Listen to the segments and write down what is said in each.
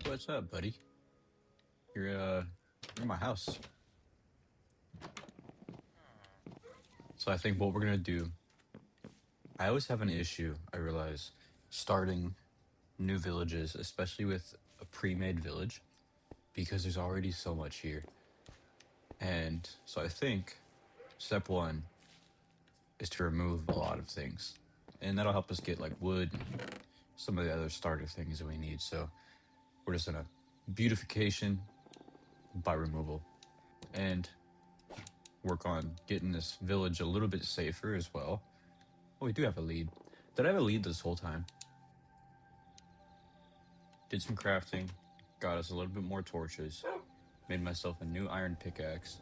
What's up, buddy? You're in my house. So I think what we're gonna do, I always have an issue, I realize, starting new villages, especially with a pre-made village, because there's already so much here. And so I think step one is to remove a lot of things. And that'll help us get like wood and some of the other starter things that we need. So we're just gonna beautification by removal and work on getting this village a little bit safer as well. Oh, we do have a lead. Did I have a lead this whole time? Did some crafting, got us a little bit more torches, made myself a new iron pickaxe,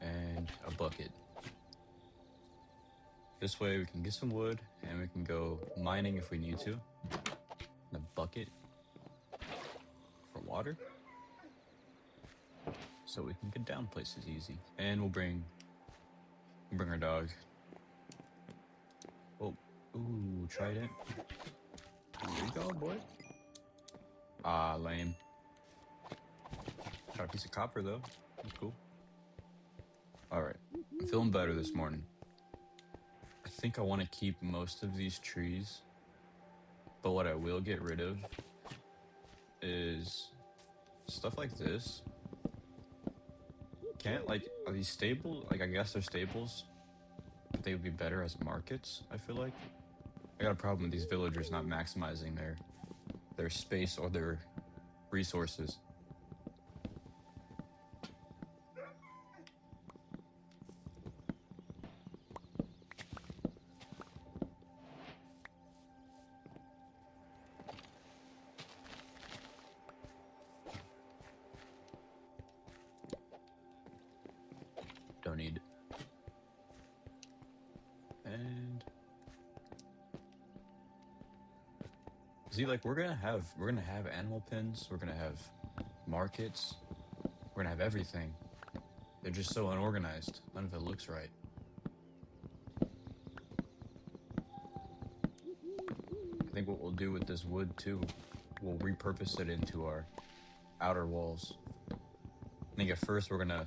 and a bucket. This way we can get some wood and we can go mining if we need to. And a bucket for water, so we can get down places easy. And we'll bring our dog. Oh, ooh, trident. There you go, boy. Ah, lame. Got a piece of copper though. That's cool. All right, I'm feeling better this morning. I think I want to keep most of these trees, but what I will get rid of is stuff like this. Can't like, are these stable? Like, I guess they're stables, but they would be better as markets, I feel like. I got a problem with these villagers not maximizing their space or their resources. Don't need. And see, like we're gonna have animal pens, we're gonna have markets, we're gonna have everything. They're just so unorganized. None of it looks right. I think what we'll do with this wood too, we'll repurpose it into our outer walls. I think at first we're gonna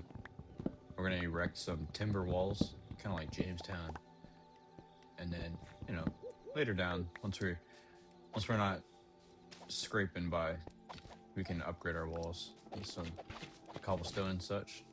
erect some timber walls, kind of like Jamestown, and then later down, once we're not scraping by, we can upgrade our walls with some cobblestone and such.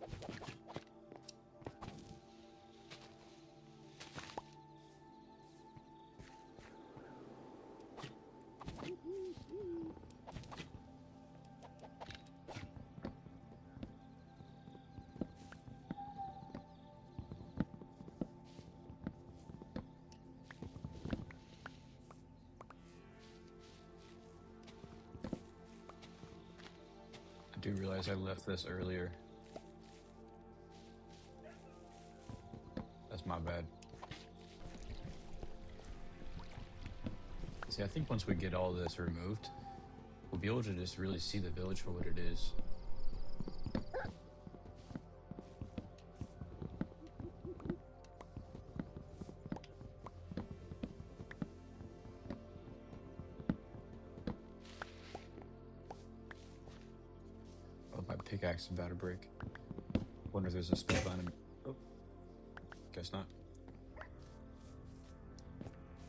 I do realize I left this earlier. That's my bad. See, I think once we get all this removed, we'll be able to just really see the village for what it is. Oh, my pickaxe is about to break. Wonder if there's a special enemy. Oh, guess not.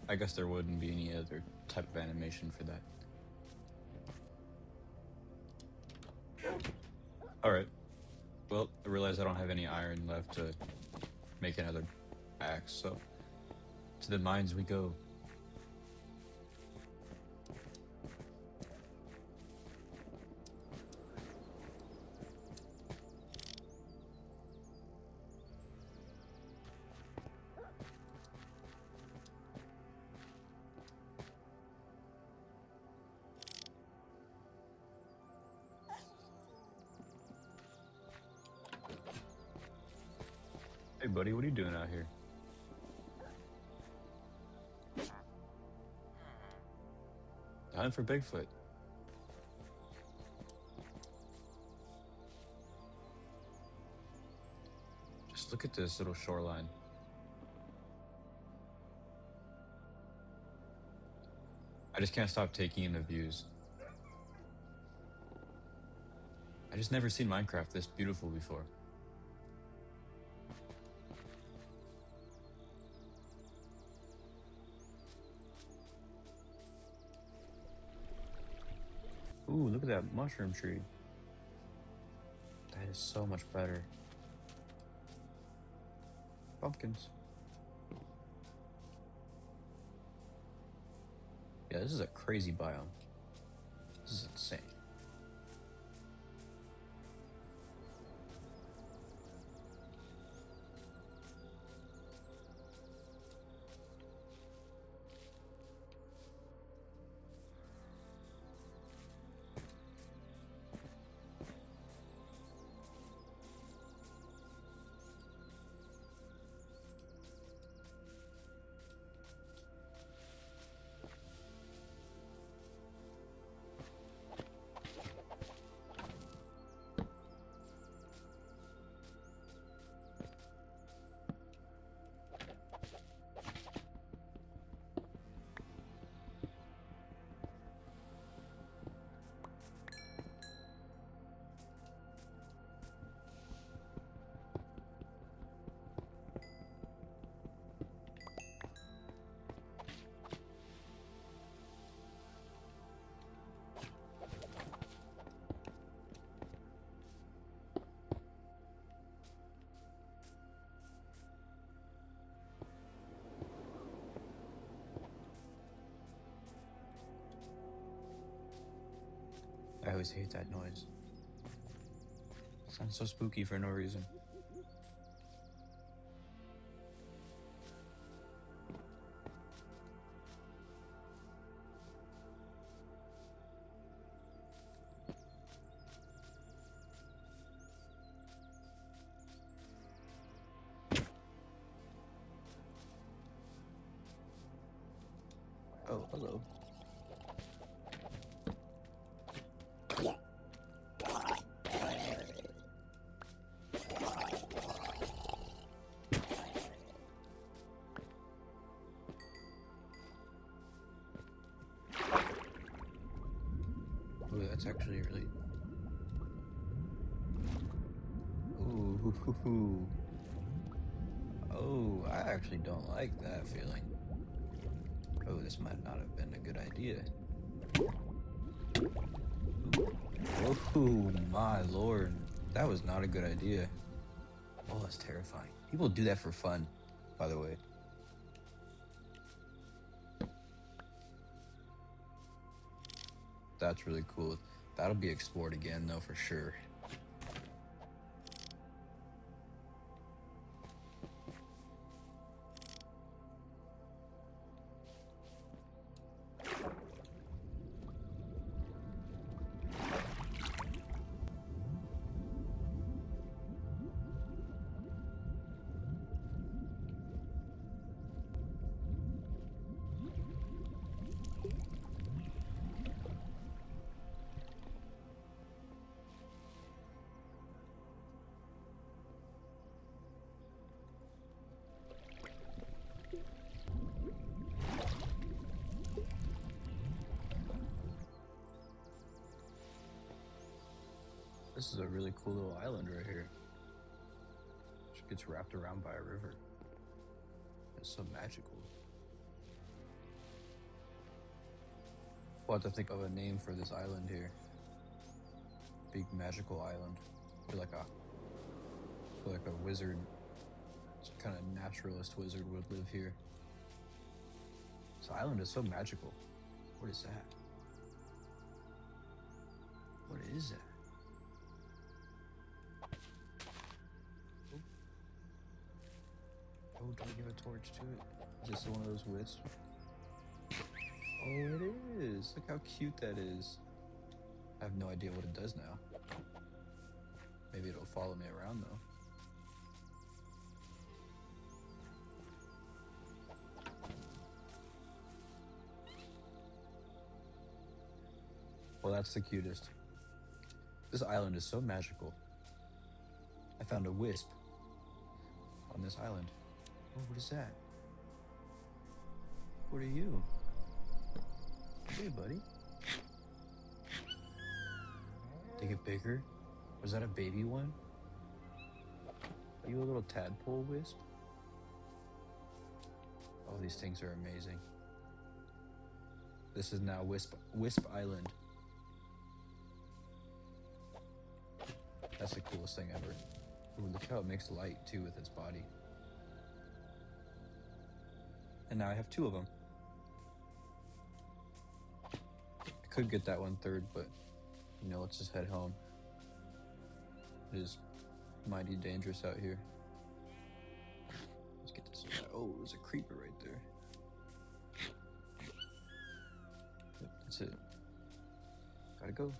I guess there wouldn't be any other type of animation for that. All right. Well, I realize I don't have any iron left to make another axe, so to the mines we go. Hey, buddy, what are you doing out here? Time for Bigfoot. Just look at this little shoreline. I just can't stop taking in the views. just never seen Minecraft this beautiful before. Ooh, look at that mushroom tree. That is so much better. Pumpkins. Yeah, this is a crazy biome. This is insane. I always hate that noise. It sounds so spooky for no reason. Oh, hello. Ooh, that's actually really... Ooh. Oh, I actually don't like that feeling. Oh, this might not have been a good idea. Oh my lord. That was not a good idea. Oh, that's terrifying. People do that for fun, by the way. That's really cool. That'll be explored again, though, for sure. This is a really cool little island right here. It gets wrapped around by a river. It's so magical. We'll have to think of a name for this island here. Big magical island. I feel like a wizard, some kind of naturalist wizard would live here. This island is so magical. What is that? What is that? Oh, don't give a torch to it. Is this one of those wisps? Oh, it is. Look how cute that is. I have no idea what it does now. Maybe it'll follow me around though. Well, that's the cutest. This island is so magical. I found a wisp on this island. Oh, what is that? What are you? Hey, buddy. They get bigger Was that a baby one? Are you a little tadpole wisp? Oh, these things are amazing. This is now Wisp Island. That's the coolest thing ever. Ooh, look how it makes light too with its body. And now I have 2 of them. I could get that one third, but you know, let's just head home. It is mighty dangerous out here. Let's get this guy. Oh, there's a creeper right there. Yep, that's it. Gotta go.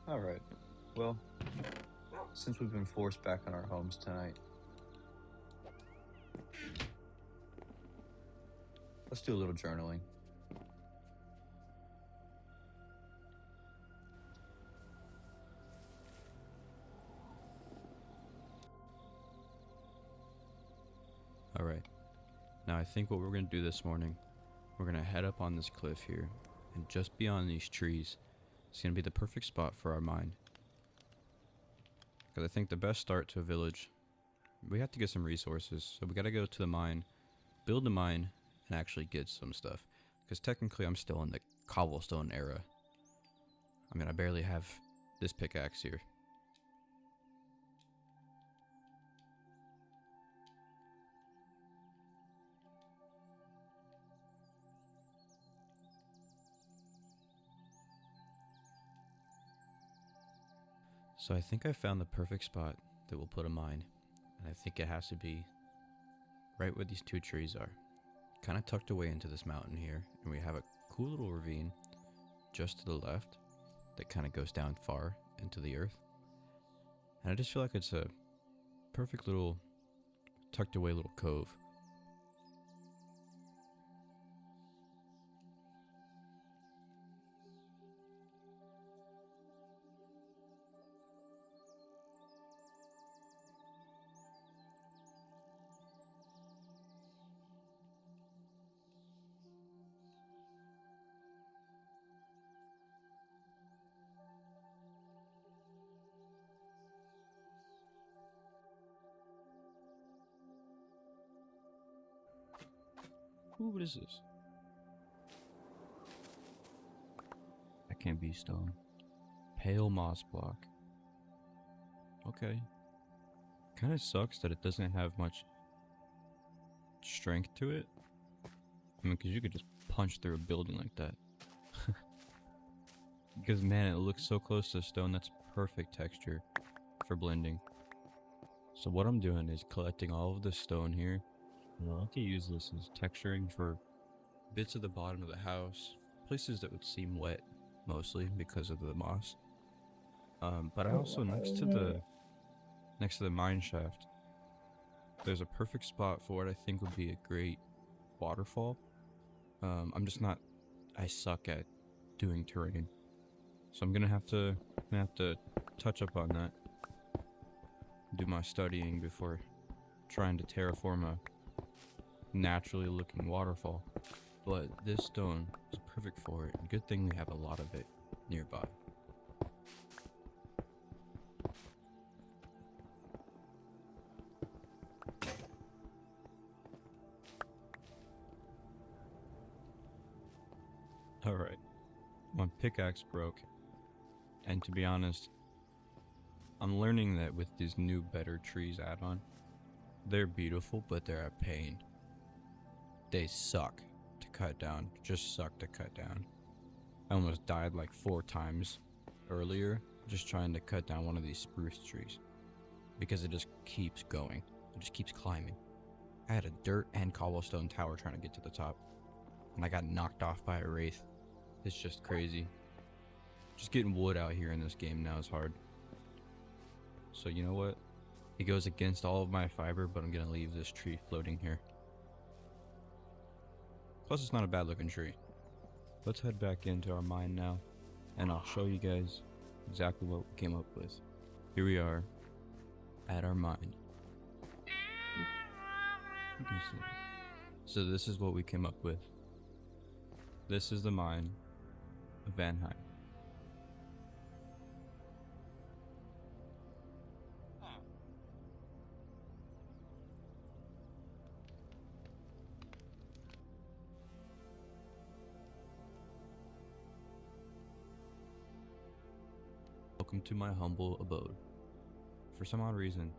Alright, well, since we've been forced back on our homes tonight, let's do a little journaling. Alright, now I think what we're going to do this morning, we're going to head up on this cliff here, and just beyond these trees, it's going to be the perfect spot for our mine. Because I think the best start to a village, we have to get some resources. So we got to go to the mine, build the mine, and actually get some stuff. Because technically I'm still in the cobblestone era. I mean, I barely have this pickaxe here. So I think I found the perfect spot that will put a mine, and I think it has to be right where these 2 trees are. Kind of tucked away into this mountain here, and we have a cool little ravine just to the left that kind of goes down far into the earth. And I just feel like it's a perfect little tucked away little cove. Ooh, what is this? That can't be stone. Pale moss block. Okay. Kind of sucks that it doesn't have much strength to it. I mean, because you could just punch through a building like that. Because, man, it looks so close to stone. That's perfect texture for blending. So what I'm doing is collecting all of this stone here. And I'll have to use this as texturing for bits of the bottom of the house. Places that would seem wet, mostly, because of the moss. But I also, next to the mine shaft, there's a perfect spot for what I think would be a great waterfall. I suck at doing terrain. So I'm gonna have to touch up on that. Do my studying before trying to terraform a naturally looking waterfall. But this stone is perfect for it. Good thing we have a lot of it nearby. Alright, my pickaxe broke, and to be honest, I'm learning that with these new better trees add-on, they're beautiful, but they're a pain. They suck to cut down, just suck to cut down. I almost died like 4 times earlier just trying to cut down one of these spruce trees, because it just keeps going, it just keeps climbing. I had a dirt and cobblestone tower trying to get to the top, and I got knocked off by a wraith. It's just crazy. Just getting wood out here in this game now is hard. So you know what? It goes against all of my fiber, but I'm gonna leave this tree floating here. Plus it's not a bad looking tree. Let's head back into our mine now, and I'll show you guys exactly what we came up with. Here we are, at our mine. You can see. So this is what we came up with. This is the mine of Vanheim. Welcome to my humble abode. For some odd reason,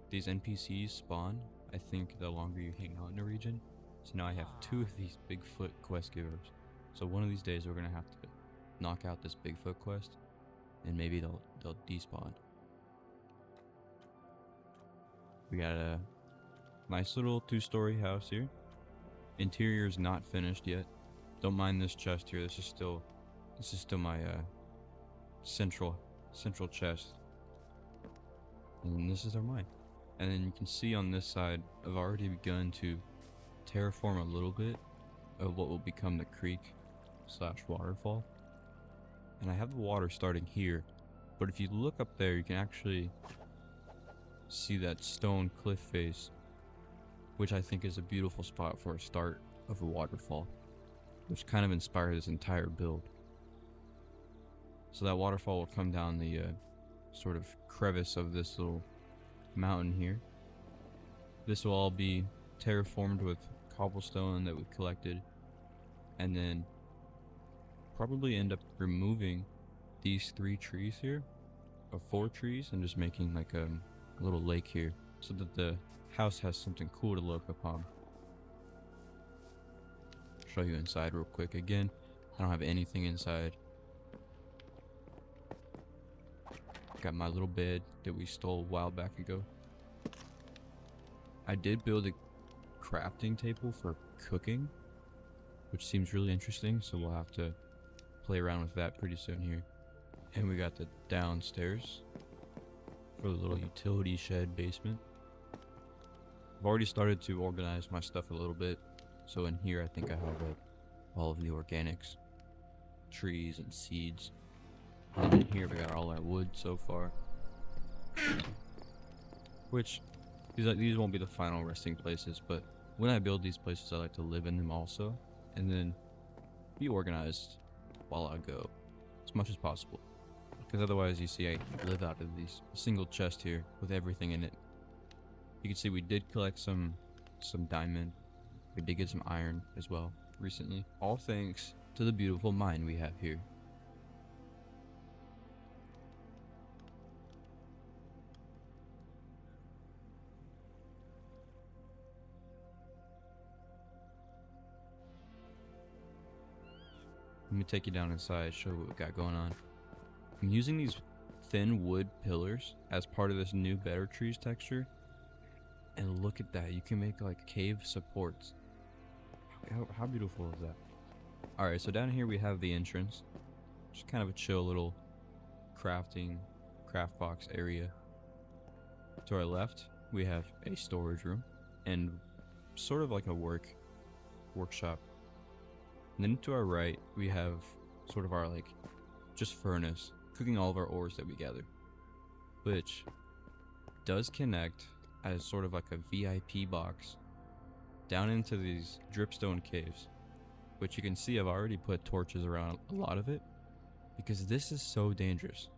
these NPCs spawn, I think, the longer you hang out in a region. So now I have 2 of these Bigfoot quest givers. So one of these days we're gonna have to knock out this Bigfoot quest, and maybe they'll despawn. We got a nice little 2-story house here. Interior is not finished yet. Don't mind this chest here. This is still my central chest. And this is our mine. And then you can see on this side, I've already begun to terraform a little bit of what will become the creek / waterfall. And I have the water starting here, but if you look up there, you can actually see that stone cliff face, which I think is a beautiful spot for a start of a waterfall, which kind of inspired this entire build. So that waterfall will come down the sort of crevice of this little mountain here. This will all be terraformed with cobblestone that we collected, and then probably end up removing these 3 trees here, or 4 trees, and just making like a little lake here, so that the house has something cool to look upon. Show you inside real quick. Again, I don't have anything inside. Got my little bed that we stole a while back ago. I did build a crafting table for cooking, which seems really interesting, so we'll have to play around with that pretty soon here. And we got the downstairs for the little utility shed basement. I've already started to organize my stuff a little bit, so in here I think I have all of the organics, trees and seeds. And in here we got all our wood so far, which these won't be the final resting places, but when I build these places I like to live in them also, and then be organized while I go as much as possible, because otherwise you see I live out of these single chest here with everything in it. You can see we did collect some diamond, we did get some iron as well recently, all thanks to the beautiful mine we have here. Let me take you down inside, show you what we got going on. I'm using these thin wood pillars as part of this new Better Trees texture. And look at that, you can make like cave supports. How beautiful is that? Alright, so down here we have the entrance. Just kind of a chill little craft box area. To our left, we have a storage room and sort of like a workshop. And then to our right, we have sort of our like just furnace, cooking all of our ores that we gather, which does connect as sort of like a VIP box down into these dripstone caves, which you can see I've already put torches around a lot of it because this is so dangerous.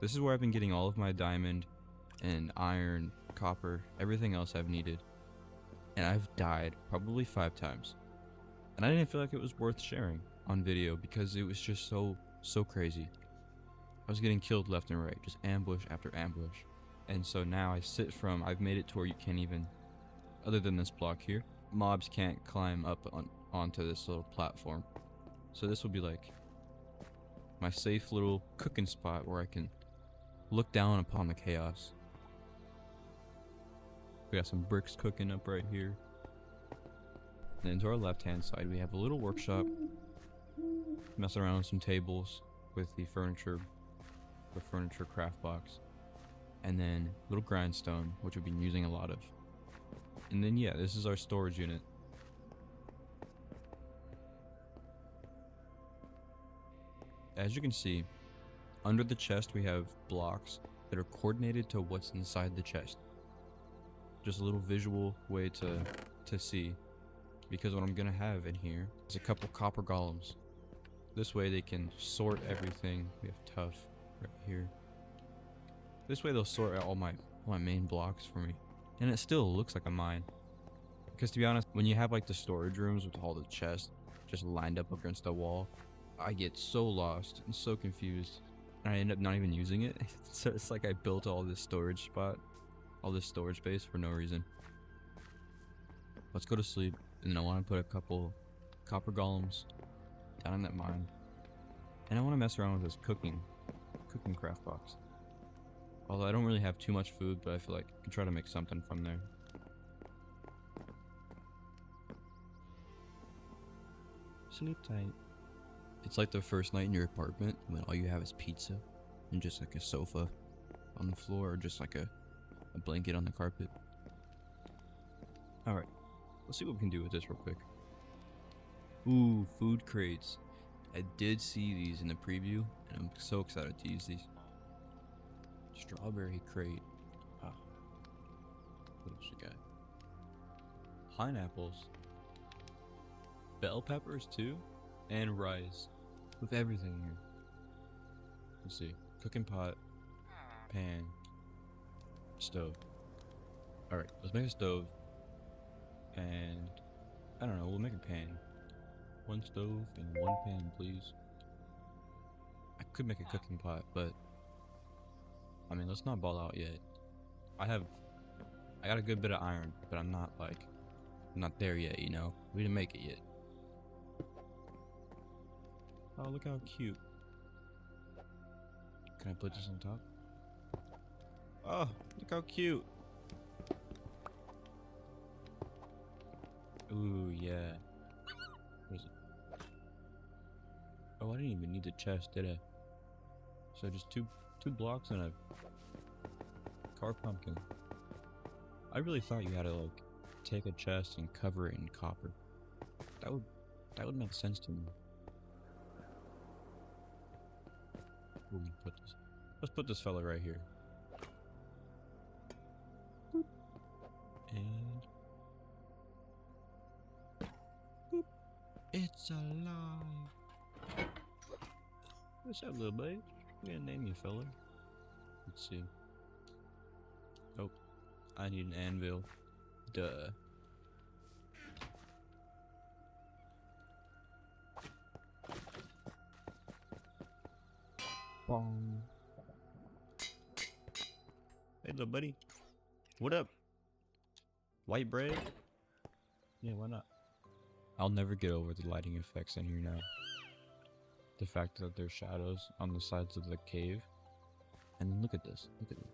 This is where I've been getting all of my diamond and iron, copper, everything else I've needed, and I've died probably 5 times. And I didn't feel like it was worth sharing on video because it was just so crazy. I was getting killed left and right, just ambush after ambush. And so now I've made it to where you can't even, other than this block here, mobs can't climb up onto this little platform. So this will be like my safe little cooking spot where I can look down upon the chaos. We got some bricks cooking up right here. And then to our left hand side we have a little workshop, messing around with some tables with the furniture craft box, and then little grindstone, which we've been using a lot of. And then yeah, this is our storage unit. As you can see, under the chest we have blocks that are coordinated to what's inside the chest. Just a little visual way to see. Because what I'm gonna have in here is a couple copper golems. This way they can sort everything. We have tough right here. This way they'll sort out all my main blocks for me. And it still looks like a mine. Because to be honest, when you have like the storage rooms with all the chests just lined up against the wall, I get so lost and so confused. And I end up not even using it. So it's like I built all this storage spot, all this storage space for no reason. Let's go to sleep. And then I want to put a couple copper golems down in that mine. And I want to mess around with this cooking craft box. Although I don't really have too much food, but I feel like I can try to make something from there. Sleep tight. It's like the first night in your apartment when all you have is pizza and just like a sofa on the floor or just like a blanket on the carpet. Alright, let's see what we can do with this real quick. Ooh, food crates. I did see these in the preview and I'm so excited to use these. Strawberry crate. Ah. What else we got? Pineapples. Bell peppers too. And rice. With everything here. Let's see. Cooking pot. Pan. Stove. Alright, let's make a stove. And I don't know, we'll make a pan. One stove and one pan, please. I could make a cooking pot, but I mean, let's not ball out yet. I got a good bit of iron, but I'm not there yet, you know? We didn't make it yet. Oh, look how cute. Can I put this on top? Oh, look how cute. Ooh, yeah. What is it? Oh, I didn't even need the chest, did I? So just two blocks and a carved pumpkin. I really thought you had to like take a chest and cover it in copper. That would make sense to me. Let's put this fella right here. Boop. And boop. It's alive. What's up, little babe? We're gonna name you, fella. Let's see. Oh, I need an anvil. Duh. Bong. Hey, little buddy. What up? White bread? Yeah, why not? I'll never get over the lighting effects in here now. The fact that there's shadows on the sides of the cave. And look at this. Look at this.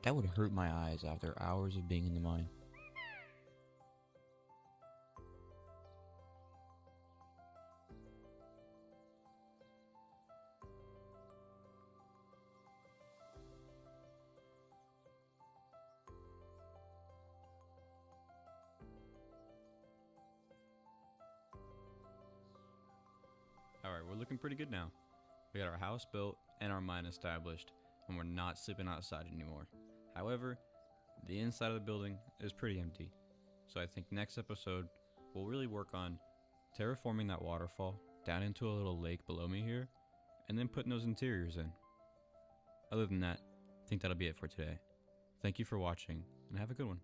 That would hurt my eyes after hours of being in the mine. Alright, we're looking pretty good now. We got our house built and our mine established, and we're not sleeping outside anymore. However, the inside of the building is pretty empty. So I think next episode, we'll really work on terraforming that waterfall down into a little lake below me here, and then putting those interiors in. Other than that, I think that'll be it for today. Thank you for watching, and have a good one.